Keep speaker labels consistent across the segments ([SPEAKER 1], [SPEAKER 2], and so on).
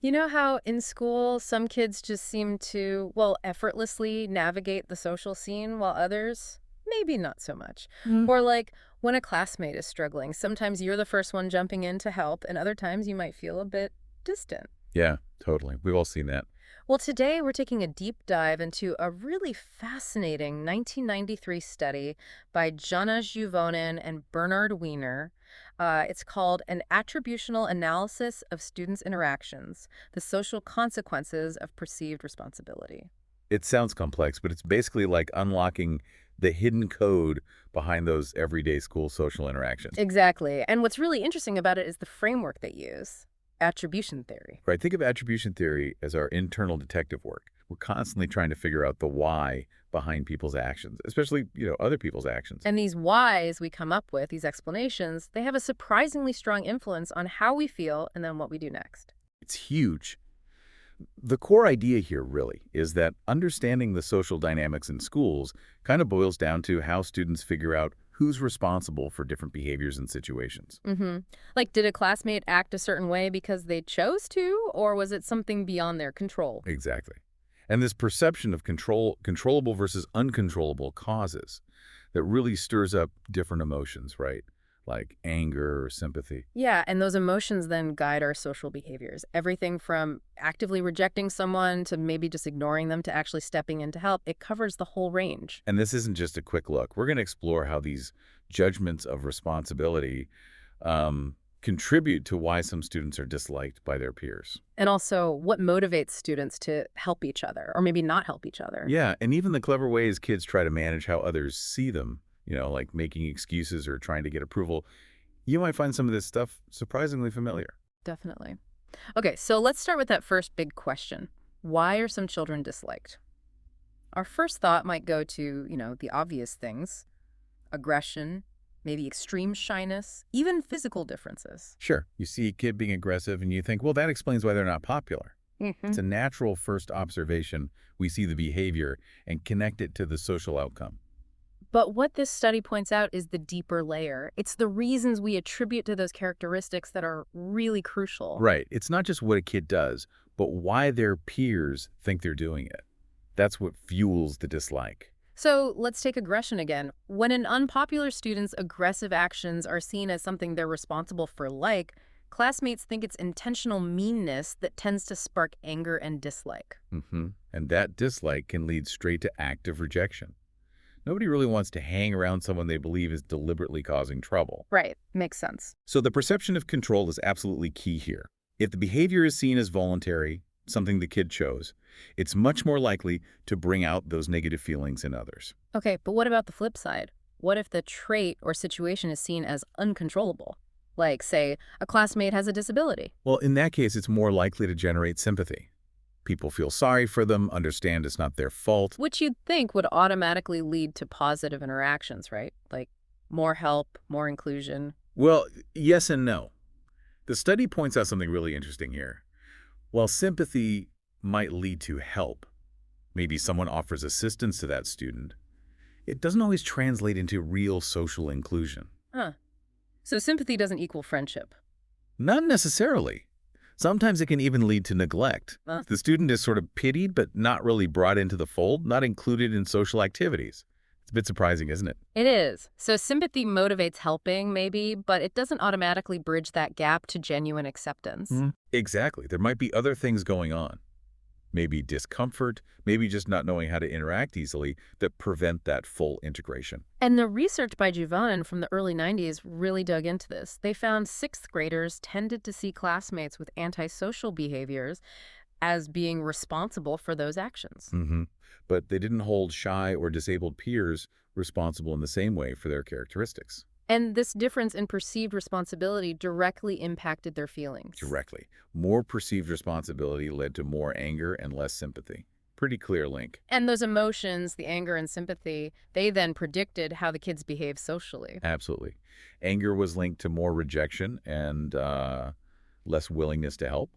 [SPEAKER 1] You know how in school some kids just seem to, well, effortlessly navigate the social scene while others, maybe not so much.
[SPEAKER 2] Mm.
[SPEAKER 1] Or like when a classmate is struggling, sometimes you're the first one jumping in to help, and other times you might feel a bit distant.
[SPEAKER 2] Yeah, totally. We've all seen that.
[SPEAKER 1] Well, today we're taking a deep dive into a really fascinating 1993 study by Jana Juvonen and Bernard Wiener. It's called An Attributional Analysis of Students' Interactions, the Social Consequences of Perceived Responsibility.
[SPEAKER 2] It sounds complex, but it's basically like unlocking the hidden code behind those everyday school social interactions.
[SPEAKER 1] Exactly. And what's really interesting about it is the framework they use, attribution theory.
[SPEAKER 2] Right? Think of attribution theory as our internal detective work. We're constantly trying to figure out the why behind people's actions, especially, other people's actions.
[SPEAKER 1] And these whys we come up with, these explanations, they have a surprisingly strong influence on how we feel and then what we do next.
[SPEAKER 2] It's huge. The core idea here really is that understanding the social dynamics in schools kind of boils down to how students figure out who's responsible for different behaviors and situations.
[SPEAKER 1] Like, did a classmate act a certain way because they chose to, or was it something beyond their control?
[SPEAKER 2] Exactly. And this perception of controllable versus uncontrollable causes that really stirs up different emotions, right? Like anger or sympathy.
[SPEAKER 1] Yeah, and those emotions then guide our social behaviors. Everything from actively rejecting someone to maybe just ignoring them to actually stepping in to help. It covers the whole range.
[SPEAKER 2] And this isn't just a quick look. We're going to explore how these judgments of responsibility contribute to why some students are disliked by their peers.
[SPEAKER 1] And also, what motivates students to help each other, or maybe not help each other.
[SPEAKER 2] Yeah, and even the clever ways kids try to manage how others see them, like making excuses or trying to get approval, you might find some of this stuff surprisingly familiar.
[SPEAKER 1] Definitely. Okay, so let's start with that first big question. Why are some children disliked? Our first thought might go to, the obvious things: aggression, maybe extreme shyness, even physical differences.
[SPEAKER 2] Sure, you see a kid being aggressive and you think, well, that explains why they're not popular. It's a natural first observation. We see the behavior and connect it to the social outcome.
[SPEAKER 1] But what this study points out is the deeper layer. It's the reasons we attribute to those characteristics that are really crucial.
[SPEAKER 2] Right. It's not just what a kid does, but why their peers think they're doing it. That's what fuels the dislike.
[SPEAKER 1] So let's take aggression again. When an unpopular student's aggressive actions are seen as something they're responsible for, like, classmates think it's intentional meanness that tends to spark anger and dislike.
[SPEAKER 2] And that dislike can lead straight to active rejection. Nobody really wants to hang around someone they believe is deliberately causing trouble.
[SPEAKER 1] Right. Makes sense.
[SPEAKER 2] So the perception of control is absolutely key here. If the behavior is seen as voluntary, something the kid chose, it's much more likely to bring out those negative feelings in others.
[SPEAKER 1] Okay, but what about the flip side? What if the trait or situation is seen as uncontrollable? Like, say, a classmate has a disability.
[SPEAKER 2] Well, in that case, it's more likely to generate sympathy. People feel sorry for them, understand it's not their fault.
[SPEAKER 1] Which you'd think would automatically lead to positive interactions, right? Like more help, more inclusion.
[SPEAKER 2] Well, yes and no. The study points out something really interesting here. While sympathy might lead to help, maybe someone offers assistance to that student, it doesn't always translate into real social inclusion.
[SPEAKER 1] Huh. So sympathy doesn't equal friendship.
[SPEAKER 2] Not necessarily. Sometimes it can even lead to neglect.
[SPEAKER 1] Huh?
[SPEAKER 2] The student is sort of pitied but not really brought into the fold, not included in social activities. It's a bit surprising, isn't it?
[SPEAKER 1] It is. So sympathy motivates helping, maybe, but it doesn't automatically bridge that gap to genuine acceptance.
[SPEAKER 2] Exactly. There might be other things going on. Maybe discomfort, maybe just not knowing how to interact easily that prevent that full integration.
[SPEAKER 1] And the research by Juvonen from the early 90s really dug into this. They found sixth graders tended to see classmates with antisocial behaviors as being responsible for those actions.
[SPEAKER 2] But they didn't hold shy or disabled peers responsible in the same way for their characteristics.
[SPEAKER 1] And this difference in perceived responsibility directly impacted their feelings.
[SPEAKER 2] Directly. More perceived responsibility led to more anger and less sympathy. Pretty clear link.
[SPEAKER 1] And those emotions, the anger and sympathy, they then predicted how the kids behave socially.
[SPEAKER 2] Absolutely. Anger was linked to more rejection and less willingness to help,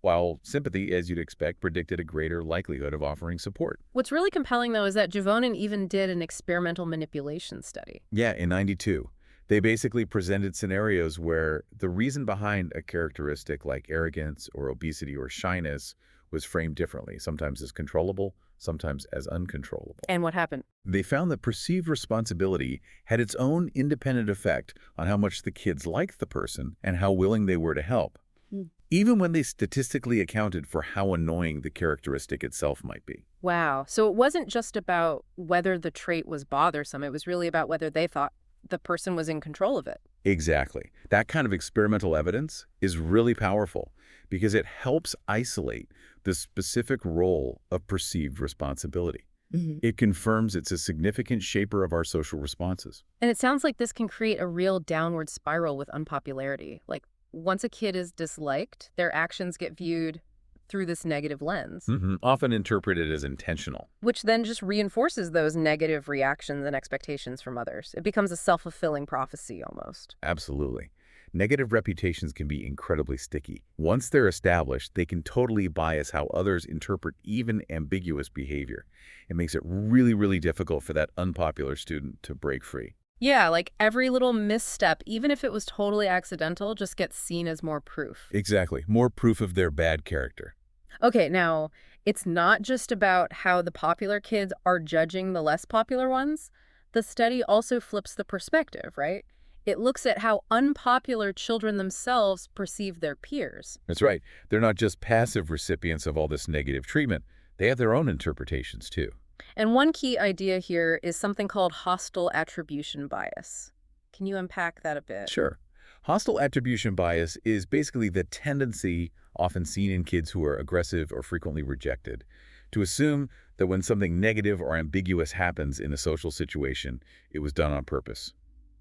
[SPEAKER 2] while sympathy, as you'd expect, predicted a greater likelihood of offering support.
[SPEAKER 1] What's really compelling, though, is that Juvonen even did an experimental manipulation study.
[SPEAKER 2] Yeah, in '92, They basically presented scenarios where the reason behind a characteristic like arrogance or obesity or shyness was framed differently, sometimes as controllable, sometimes as uncontrollable.
[SPEAKER 1] And what happened?
[SPEAKER 2] They found that perceived responsibility had its own independent effect on how much the kids liked the person and how willing they were to help,
[SPEAKER 1] Mm.
[SPEAKER 2] even when they statistically accounted for how annoying the characteristic itself might be.
[SPEAKER 1] Wow. So it wasn't just about whether the trait was bothersome. It was really about whether they thought the person was in control of it.
[SPEAKER 2] Exactly. That kind of experimental evidence is really powerful because it helps isolate the specific role of perceived responsibility.
[SPEAKER 1] Mhm.
[SPEAKER 2] It confirms it's a significant shaper of our social responses.
[SPEAKER 1] And it sounds like this can create a real downward spiral with unpopularity. Like, once a kid is disliked, their actions get viewed through this negative lens,
[SPEAKER 2] Often interpreted as intentional.
[SPEAKER 1] which then just reinforces those negative reactions and expectations from others. It becomes a self-fulfilling prophecy almost.
[SPEAKER 2] Absolutely. Negative reputations can be incredibly sticky. Once they're established, they can totally bias how others interpret even ambiguous behavior. It makes it really, really difficult for that unpopular student to break free.
[SPEAKER 1] Yeah, like every little misstep, even if it was totally accidental, just gets seen as more proof.
[SPEAKER 2] Exactly. More proof of their bad character.
[SPEAKER 1] Okay, now, it's not just about how the popular kids are judging the less popular ones. The study also flips the perspective, right? It looks at how unpopular children themselves perceive their peers.
[SPEAKER 2] That's right. They're not just passive recipients of all this negative treatment. They have their own interpretations, too.
[SPEAKER 1] And one key idea here is something called hostile attribution bias. Can you unpack that a bit?
[SPEAKER 2] Sure. Hostile attribution bias is basically the tendency, often seen in kids who are aggressive or frequently rejected, to assume that when something negative or ambiguous happens in a social situation, it was done on purpose,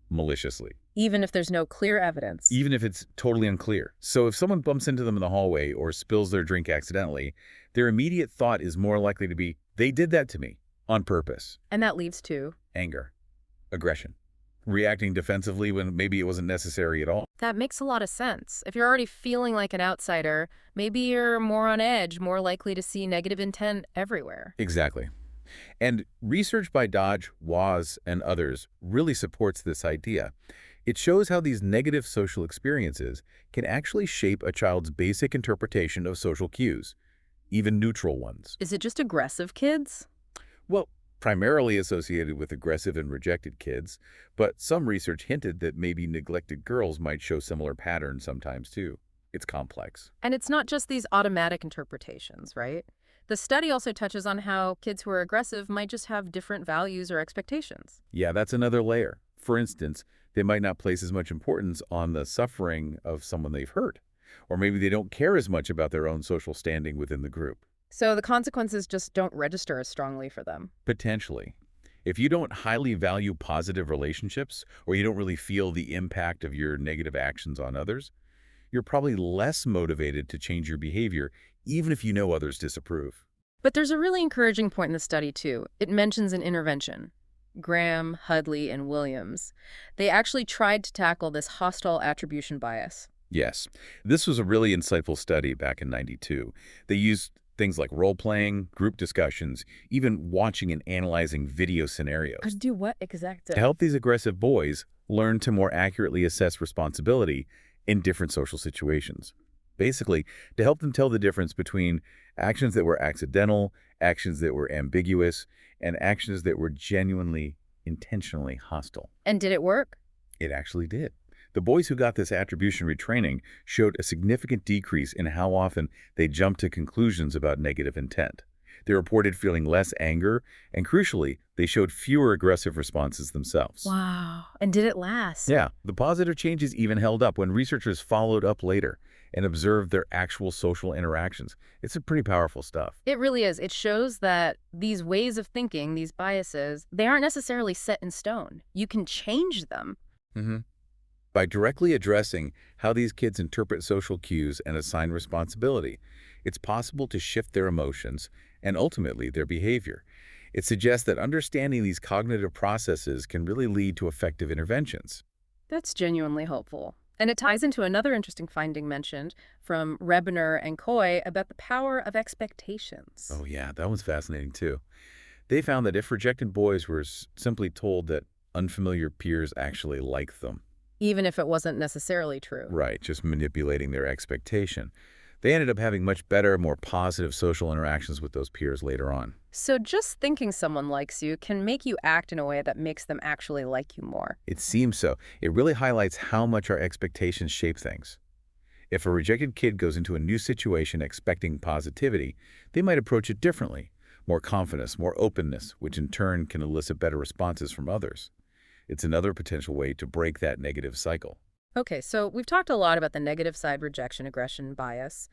[SPEAKER 2] maliciously,
[SPEAKER 1] Even if there's no clear evidence.
[SPEAKER 2] even if it's totally unclear. So if someone bumps into them in the hallway or spills their drink accidentally, their immediate thought is more likely to be, they did that to me, on purpose.
[SPEAKER 1] And that leads to...
[SPEAKER 2] Anger, aggression, reacting defensively when maybe it wasn't necessary at all.
[SPEAKER 1] That makes a lot of sense. If you're already feeling like an outsider, maybe you're more on edge, more likely to see negative intent everywhere.
[SPEAKER 2] Exactly. And research by Dodge, Woz, and others really supports this idea. It shows how these negative social experiences can actually shape a child's basic interpretation of social cues, even neutral ones.
[SPEAKER 1] Is it just aggressive kids?
[SPEAKER 2] Well, primarily associated with aggressive and rejected kids, but some research hinted that maybe neglected girls might show similar patterns sometimes too. It's complex.
[SPEAKER 1] And it's not just these automatic interpretations, right? The study also touches on how kids who are aggressive might just have different values or expectations.
[SPEAKER 2] Yeah, that's another layer. For instance, they might not place as much importance on the suffering of someone they've hurt, or maybe they don't care as much about their own social standing within the group.
[SPEAKER 1] So the consequences just don't register as strongly for them.
[SPEAKER 2] Potentially. If you don't highly value positive relationships, or you don't really feel the impact of your negative actions on others, you're probably less motivated to change your behavior, even if you know others disapprove.
[SPEAKER 1] But there's a really encouraging point in the study, too. It mentions an intervention. Graham, Hudley, and Williams. They actually tried to tackle this hostile attribution bias.
[SPEAKER 2] Yes, this was a really insightful study back in '92. They used things like role-playing, group discussions, even watching and analyzing video scenarios
[SPEAKER 1] Do what exactly?
[SPEAKER 2] to help these aggressive boys learn to more accurately assess responsibility in different social situations. Basically, to help them tell the difference between actions that were accidental, actions that were ambiguous, and actions that were genuinely, intentionally hostile.
[SPEAKER 1] And did it work?
[SPEAKER 2] It actually did. The boys who got this attribution retraining showed a significant decrease in how often they jumped to conclusions about negative intent. They reported feeling less anger, and crucially, they showed fewer aggressive responses themselves.
[SPEAKER 1] Wow. And did it last?
[SPEAKER 2] Yeah, the positive changes even held up when researchers followed up later and observed their actual social interactions. It's a pretty powerful stuff.
[SPEAKER 1] It really is. It shows that these ways of thinking, these biases, they aren't necessarily set in stone. You can change them.
[SPEAKER 2] By directly addressing how these kids interpret social cues and assign responsibility, it's possible to shift their emotions and ultimately their behavior. It suggests that understanding these cognitive processes can really lead to effective interventions.
[SPEAKER 1] That's genuinely hopeful. And it ties into another interesting finding mentioned from Rebner and Coy about the power of expectations.
[SPEAKER 2] Oh yeah, that one's fascinating too. They found that if rejected boys were simply told that unfamiliar peers actually like them.
[SPEAKER 1] Even if it wasn't necessarily true.
[SPEAKER 2] Right, just manipulating their expectation. They ended up having much better, more positive social interactions with those peers later on.
[SPEAKER 1] So just thinking someone likes you can make you act in a way that makes them actually like you more.
[SPEAKER 2] It seems so. It really highlights how much our expectations shape things. If a rejected kid goes into a new situation expecting positivity, they might approach it differently. More confidence, more openness, which in turn can elicit better responses from others. It's another potential way to break that negative cycle.
[SPEAKER 1] Okay, so we've talked a lot about the negative side, rejection, aggression, bias,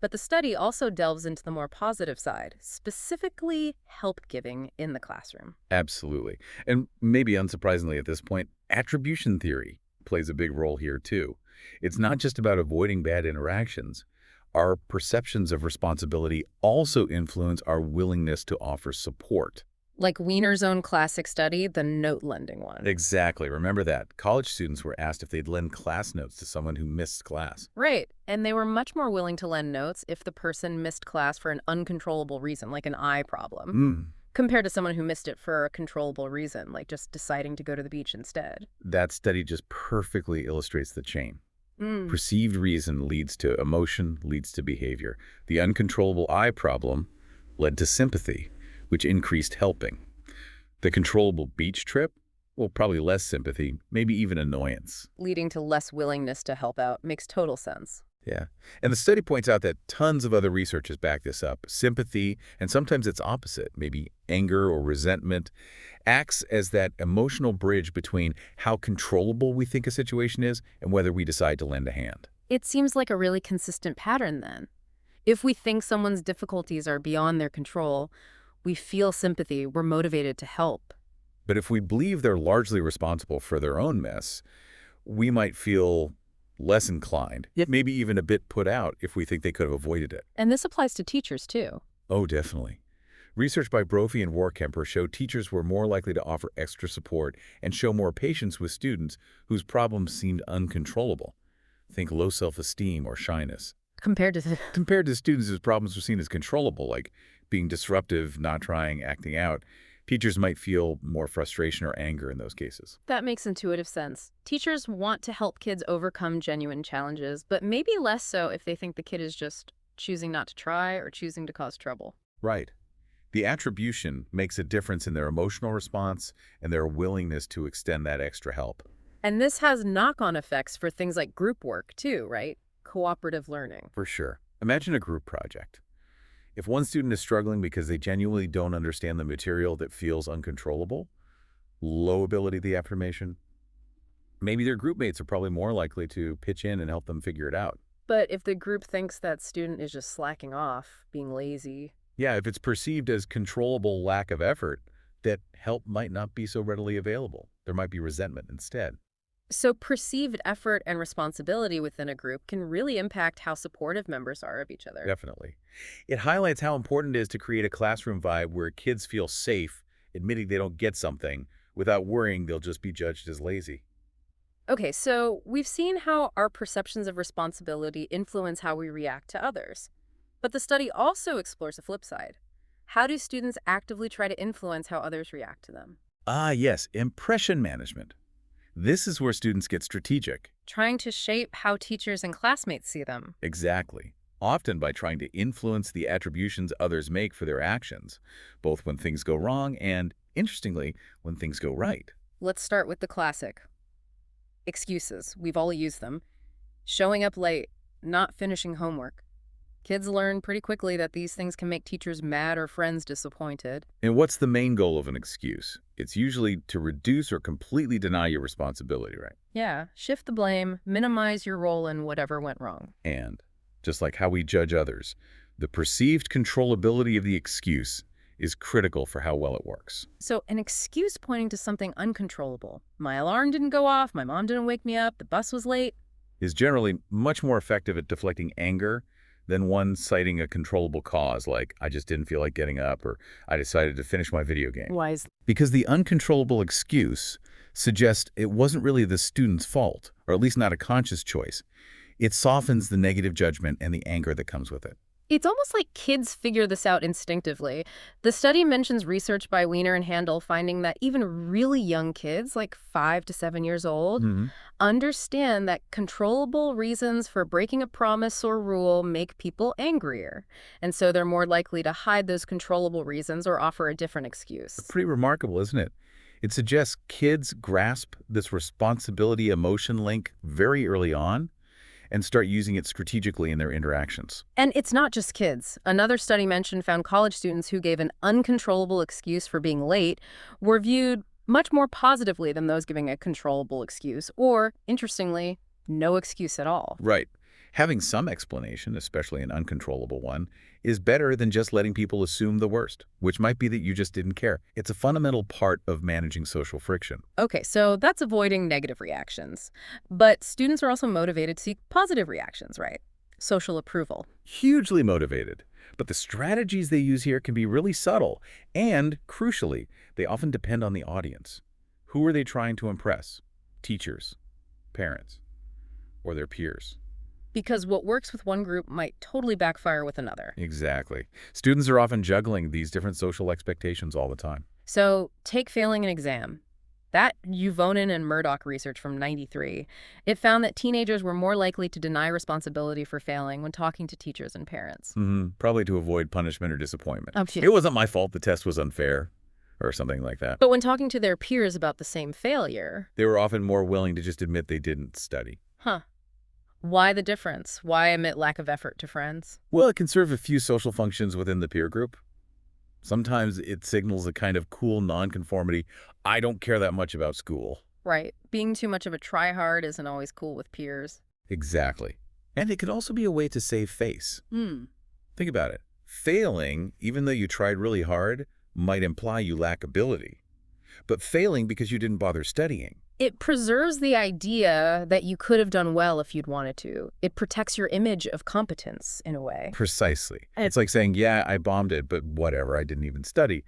[SPEAKER 1] but the study also delves into the more positive side, specifically help giving in the classroom.
[SPEAKER 2] Absolutely. And maybe unsurprisingly at this point, attribution theory plays a big role here too. It's not just about avoiding bad interactions. Our perceptions of responsibility also influence our willingness to offer support.
[SPEAKER 1] Like Wiener's own classic study, the note lending one.
[SPEAKER 2] Exactly. Remember that. College students were asked if they'd lend class notes to someone who missed class.
[SPEAKER 1] Right, and they were much more willing to lend notes if the person missed class for an uncontrollable reason, like an eye problem, compared to someone who missed it for a controllable reason, like just deciding to go to the beach instead.
[SPEAKER 2] That study just perfectly illustrates the chain.
[SPEAKER 1] Mm.
[SPEAKER 2] Perceived reason leads to emotion, leads to behavior. The uncontrollable eye problem led to sympathy, which increased helping. The controllable beach trip, well, probably less sympathy, maybe even annoyance.
[SPEAKER 1] Leading to less willingness to help out makes total sense.
[SPEAKER 2] Yeah. And the study points out that tons of other research has backed this up. Sympathy, and sometimes it's opposite, maybe anger or resentment, acts as that emotional bridge between how controllable we think a situation is and whether we decide to lend a hand.
[SPEAKER 1] It seems like a really consistent pattern then. If we think someone's difficulties are beyond their control, we feel sympathy, we're motivated to help.
[SPEAKER 2] But if we believe they're largely responsible for their own mess, we might feel less inclined, maybe even a bit put out if we think they could have avoided it.
[SPEAKER 1] And this applies to teachers too.
[SPEAKER 2] Oh, definitely. Research by Brophy and Warkemper showed teachers were more likely to offer extra support and show more patience with students whose problems seemed uncontrollable. Think low self-esteem or shyness.
[SPEAKER 1] Compared to
[SPEAKER 2] Compared to students whose problems were seen as controllable, like being disruptive, not trying, acting out, teachers might feel more frustration or anger in those cases.
[SPEAKER 1] That makes intuitive sense. Teachers want to help kids overcome genuine challenges, but maybe less so if they think the kid is just choosing not to try or choosing to cause trouble.
[SPEAKER 2] Right. The attribution makes a difference in their emotional response and their willingness to extend that extra help.
[SPEAKER 1] And this has knock-on effects for things like group work too, right? Cooperative learning.
[SPEAKER 2] For sure. Imagine a group project. If one student is struggling because they genuinely don't understand the material that feels uncontrollable, low ability of the affirmation, maybe their group mates are probably more likely to pitch in and help them figure it out.
[SPEAKER 1] But if the group thinks that student is just slacking off, being lazy.
[SPEAKER 2] Yeah, if it's perceived as controllable lack of effort, that help might not be so readily available. There might be resentment instead.
[SPEAKER 1] So perceived effort and responsibility within a group can really impact how supportive members are of each other.
[SPEAKER 2] Definitely. It highlights how important it is to create a classroom vibe where kids feel safe admitting they don't get something without worrying they'll just be judged as lazy.
[SPEAKER 1] Okay, so we've seen how our perceptions of responsibility influence how we react to others. But the study also explores the flip side. How do students actively try to influence how others react to them?
[SPEAKER 2] Ah, yes, impression management. This is where students get strategic.
[SPEAKER 1] Trying to shape how teachers and classmates see them.
[SPEAKER 2] Exactly. Often by trying to influence the attributions others make for their actions, both when things go wrong and, interestingly, when things go right.
[SPEAKER 1] Let's start with the classic. Excuses. We've all used them. Showing up late, not finishing homework. Kids learn pretty quickly that these things can make teachers mad or friends disappointed.
[SPEAKER 2] And what's the main goal of an excuse? It's usually to reduce or completely deny your responsibility, right?
[SPEAKER 1] Yeah, shift the blame, minimize your role in whatever went wrong.
[SPEAKER 2] And, just like how we judge others, the perceived controllability of the excuse is critical for how well it works.
[SPEAKER 1] So an excuse pointing to something uncontrollable. My alarm didn't go off, my mom didn't wake me up, the bus was late.
[SPEAKER 2] Is generally much more effective at deflecting anger than one citing a controllable cause like, I just didn't feel like getting up, or I decided to finish my video game.
[SPEAKER 1] Why is
[SPEAKER 2] Because the uncontrollable excuse suggests it wasn't really the student's fault, or at least not a conscious choice. It softens the negative judgment and the anger that comes with it.
[SPEAKER 1] It's almost like kids figure this out instinctively. The study mentions research by Weiner and Handel finding that even really young kids, like 5 to 7 years old,
[SPEAKER 2] Hmm.
[SPEAKER 1] understand that controllable reasons for breaking a promise or rule make people angrier. And so they're more likely to hide those controllable reasons or offer a different excuse.
[SPEAKER 2] Pretty remarkable, isn't it? It suggests kids grasp this responsibility emotion link very early on and start using it strategically in their interactions.
[SPEAKER 1] And it's not just kids. Another study mentioned found college students who gave an uncontrollable excuse for being late were viewed much more positively than those giving a controllable excuse, or, interestingly, no excuse at all.
[SPEAKER 2] Right. Having some explanation, especially an uncontrollable one, is better than just letting people assume the worst, which might be that you just didn't care. It's a fundamental part of managing social friction.
[SPEAKER 1] Okay, so that's avoiding negative reactions. But students are also motivated to seek positive reactions, right? Social approval.
[SPEAKER 2] Hugely motivated. But the strategies they use here can be really subtle, and, crucially, they often depend on the audience. Who are they trying to impress? Teachers, parents, or their peers?
[SPEAKER 1] Because what works with one group might totally backfire with another.
[SPEAKER 2] Exactly. Students are often juggling these different social expectations all the time.
[SPEAKER 1] So take failing an exam. That Juvonen and Murdoch research from '93, it found that teenagers were more likely to deny responsibility for failing when talking to teachers and parents.
[SPEAKER 2] Probably to avoid punishment or disappointment.
[SPEAKER 1] Oh, phew.
[SPEAKER 2] It wasn't my fault the test was unfair, or something like that.
[SPEAKER 1] But when talking to their peers about the same failure,
[SPEAKER 2] They were often more willing to just admit they didn't study.
[SPEAKER 1] huh, why the difference? Why admit lack of effort to friends?
[SPEAKER 2] Well, it can serve a few social functions within the peer group. Sometimes it signals a kind of cool nonconformity. I don't care that much about school.
[SPEAKER 1] Right, being too much of a tryhard isn't always cool with peers.
[SPEAKER 2] Exactly. And it could also be a way to save face.
[SPEAKER 1] Hmm.
[SPEAKER 2] Think about it. Failing, even though you tried really hard, might imply you lack ability. But failing because you didn't bother studying.
[SPEAKER 1] It preserves the idea that you could have done well if you'd wanted to. It protects your image of competence, in a way.
[SPEAKER 2] Precisely.
[SPEAKER 1] And
[SPEAKER 2] It's like saying, yeah, I bombed it, but whatever, I didn't even study.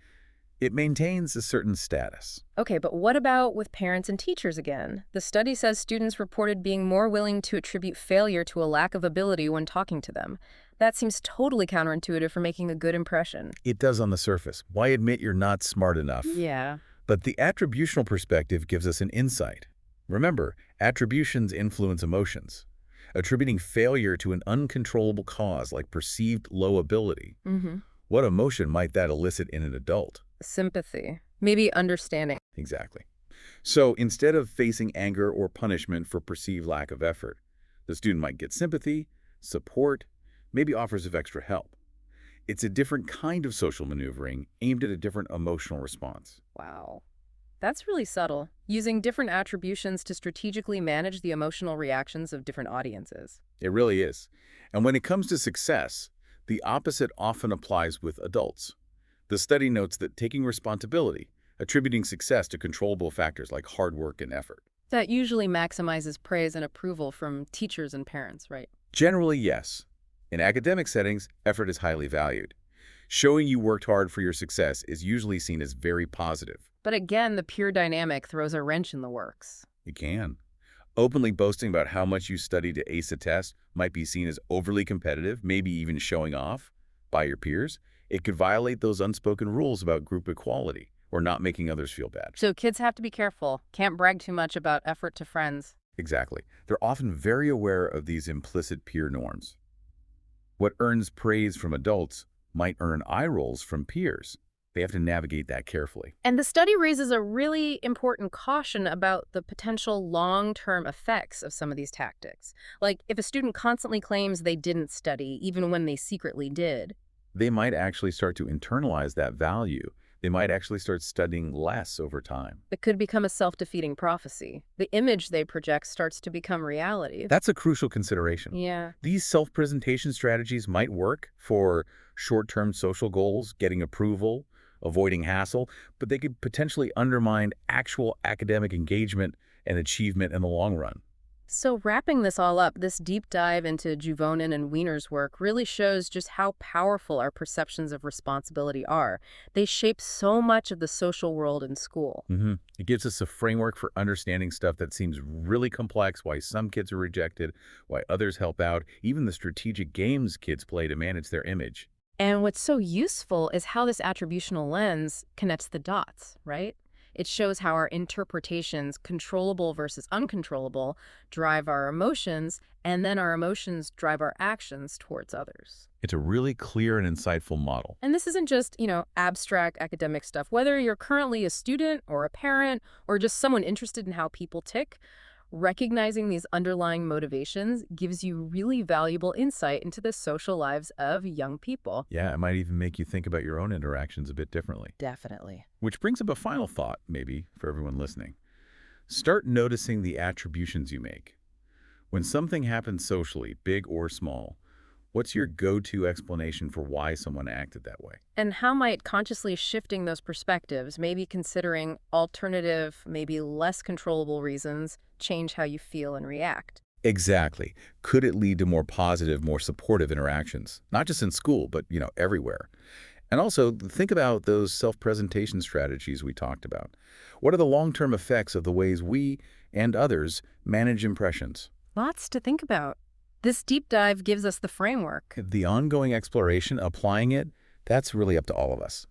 [SPEAKER 2] It maintains a certain status.
[SPEAKER 1] Okay, but what about with parents and teachers again? The study says students reported being more willing to attribute failure to a lack of ability when talking to them. That seems totally counterintuitive for making a good impression.
[SPEAKER 2] It does on the surface. Why admit you're not smart enough?
[SPEAKER 1] Yeah.
[SPEAKER 2] But the attributional perspective gives us an insight. Remember, attributions influence emotions. Attributing failure to an uncontrollable cause like perceived low ability,
[SPEAKER 1] Mm-hmm.
[SPEAKER 2] what emotion might that elicit in an adult?
[SPEAKER 1] Sympathy. Maybe understanding.
[SPEAKER 2] Exactly. So instead of facing anger or punishment for perceived lack of effort, the student might get sympathy, support, maybe offers of extra help. It's a different kind of social maneuvering aimed at a different emotional response.
[SPEAKER 1] Wow. That's really subtle, using different attributions to strategically manage the emotional reactions of different audiences.
[SPEAKER 2] It really is. And when it comes to success, the opposite often applies with adults. The study notes that taking responsibility, attributing success to controllable factors like hard work and effort.
[SPEAKER 1] That usually maximizes praise and approval from teachers and parents, right?
[SPEAKER 2] Generally, yes. In academic settings, effort is highly valued. Showing you worked hard for your success is usually seen as very positive.
[SPEAKER 1] But again, the peer dynamic throws a wrench in the works.
[SPEAKER 2] It can. Openly boasting about how much you studied to ace a test might be seen as overly competitive, maybe even showing off by your peers. It could violate those unspoken rules about group equality or not making others feel bad.
[SPEAKER 1] So kids have to be careful. Can't brag too much about effort to friends.
[SPEAKER 2] Exactly. They're often very aware of these implicit peer norms. What earns praise from adults might earn eye rolls from peers. They have to navigate that carefully.
[SPEAKER 1] And the study raises a really important caution about the potential long-term effects of some of these tactics. Like, if a student constantly claims they didn't study, even when they secretly did.
[SPEAKER 2] They might actually start to internalize that value. They might actually start studying less over time.
[SPEAKER 1] It could become a self-defeating prophecy. The image they project starts to become reality.
[SPEAKER 2] That's a crucial consideration.
[SPEAKER 1] Yeah.
[SPEAKER 2] These self-presentation strategies might work for short-term social goals, getting approval, avoiding hassle, but they could potentially undermine actual academic engagement and achievement in the long run.
[SPEAKER 1] So, wrapping this all up, this deep dive into Juvonen and Wiener's work really shows just how powerful our perceptions of responsibility are. They shape so much of the social world in school.
[SPEAKER 2] It gives us a framework for understanding stuff that seems really complex, why some kids are rejected, why others help out, even the strategic games kids play to manage their image.
[SPEAKER 1] And what's so useful is how this attributional lens connects the dots, right? It shows how our interpretations, controllable versus uncontrollable, drive our emotions, and then our emotions drive our actions towards others.
[SPEAKER 2] It's a really clear and insightful model.
[SPEAKER 1] And this isn't just, abstract academic stuff. Whether you're currently a student or a parent or just someone interested in how people tick, recognizing these underlying motivations gives you really valuable insight into the social lives of young people.
[SPEAKER 2] Yeah, it might even make you think about your own interactions a bit differently.
[SPEAKER 1] Definitely.
[SPEAKER 2] Which brings up a final thought, maybe, for everyone listening. Start noticing the attributions you make. When something happens socially, big or small, what's your go-to explanation for why someone acted that way?
[SPEAKER 1] And how might consciously shifting those perspectives, maybe considering alternative, maybe less controllable reasons, change how you feel and react?
[SPEAKER 2] Exactly. Could it lead to more positive, more supportive interactions? Not just in school, but, everywhere. And also, think about those self-presentation strategies we talked about. What are the long-term effects of the ways we and others manage impressions?
[SPEAKER 1] Lots to think about. This deep dive gives us the framework.
[SPEAKER 2] The ongoing exploration, applying it, that's really up to all of us.